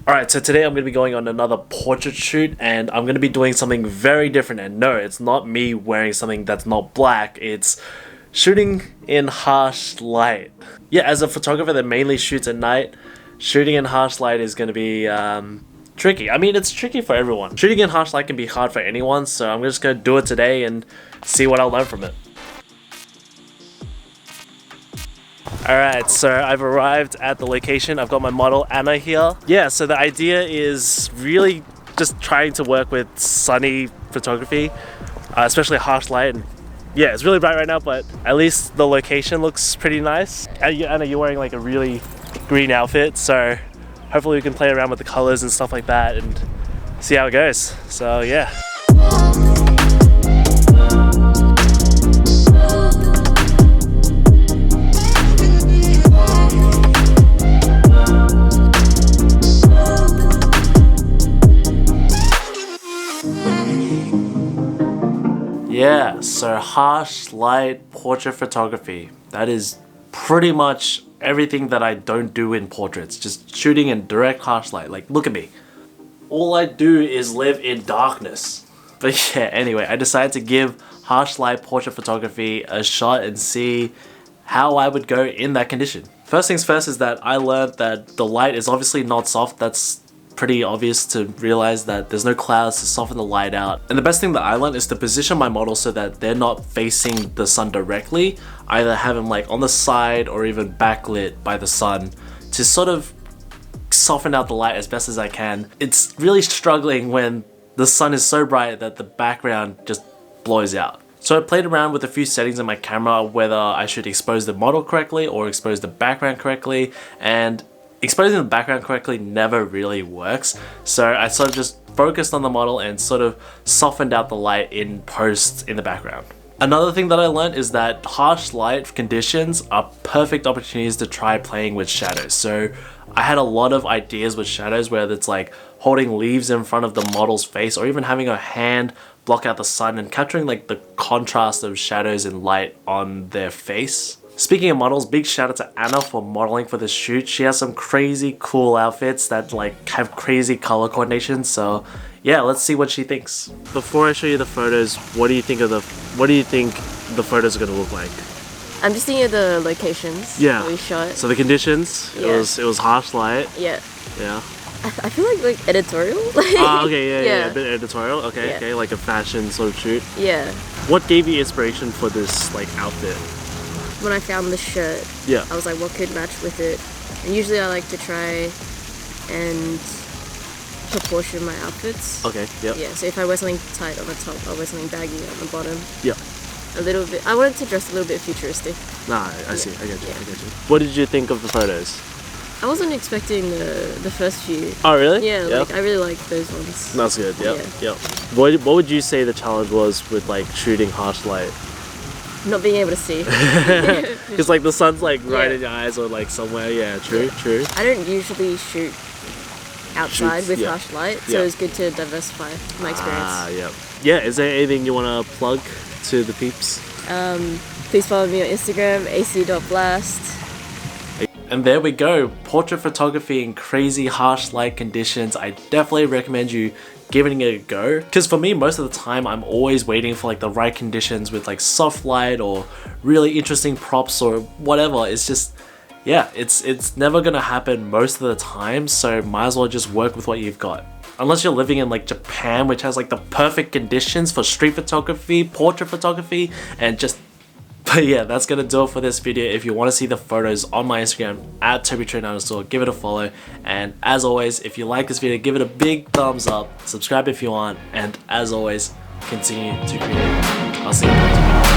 Alright, so today I'm going to be going on another portrait shoot and I'm going to be doing something very different. And no, it's not me wearing something that's not black, it's shooting in harsh light. Yeah, as a photographer that mainly shoots at night, shooting in harsh light is going to be tricky. I mean, it's tricky for everyone. Shooting in harsh light can be hard for anyone, so I'm just going to do it today and see what I'll learn from it. Alright, so I've arrived at the location. I've got my model Anna here. Yeah, so the idea is really just trying to work with sunny photography, especially harsh light. And yeah, it's really bright right now, but at least the location looks pretty nice. Anna, you're wearing like a really green outfit, so hopefully we can play around with the colors and stuff like that and see how it goes. So yeah. Yeah, so harsh light portrait photography. That is pretty much everything that I don't do in portraits. Just shooting in direct harsh light. Like, look at me. All I do is live in darkness. But yeah, anyway, I decided to give harsh light portrait photography a shot and see how I would go in that condition. First things first is that I learned that the light is obviously not soft. That's pretty obvious to realize that there's no clouds to soften the light out. And the best thing that I learned is to position my model so that they're not facing the sun directly. Either have them like on the side or even backlit by the sun to sort of soften out the light as best as I can. It's really struggling when the sun is so bright that the background just blows out. So I played around with a few settings in my camera, whether I should expose the model correctly or expose the background correctly, and exposing the background correctly never really works. So I sort of just focused on the model and sort of softened out the light in post in the background. Another thing that I learned is that harsh light conditions are perfect opportunities to try playing with shadows. So I had a lot of ideas with shadows, whether it's like holding leaves in front of the model's face or even having a hand block out the sun and capturing like the contrast of shadows and light on their face. Speaking of models, big shout out to Anna for modeling for this shoot. She has some crazy cool outfits that like have crazy color coordination. So yeah, let's see what she thinks. Before I show you the photos, what do you think the photos are gonna look like? I'm just thinking of the locations that we shot. So the conditions, yeah. it was harsh light. Yeah. Yeah. I feel like editorial. Okay, yeah, a bit editorial. Okay, yeah. Okay, like a fashion sort of shoot. Yeah. What gave you inspiration for this like outfit? When I found the shirt, I was like, what could match with it? And usually I like to try and proportion my outfits. Okay, yep. Yeah, so if I wear something tight on the top, I'll wear something baggy on the bottom. Yeah. A little bit. I wanted to dress a little bit futuristic. Nah, I see. I get you. What did you think of the photos? I wasn't expecting the first few. Oh, really? Yeah, like I really like those ones. That's good. Yep. What would you say the challenge was with like shooting harsh light? Not being able to see. Because like the sun's like right in your eyes or like somewhere. Yeah, true. I don't usually shoot outside with harsh light, so it was good to diversify my experience. Yeah, is there anything you want to plug to the peeps? Please follow me on Instagram, ac.blast. And there we go, portrait photography in crazy harsh light conditions. I definitely recommend you giving it a go, because for me most of the time I'm always waiting for like the right conditions with like soft light or really interesting props or whatever. It's just, yeah, it's never gonna happen most of the time, so might as well just work with what you've got. Unless you're living in like Japan, which has like the perfect conditions for street photography, portrait photography, and just, but yeah, that's gonna do it for this video. If you want to see the photos on my Instagram at TobyTrain_, give it a follow. And as always, if you like this video, give it a big thumbs up, subscribe if you want, and as always, continue to create. I'll see you next time.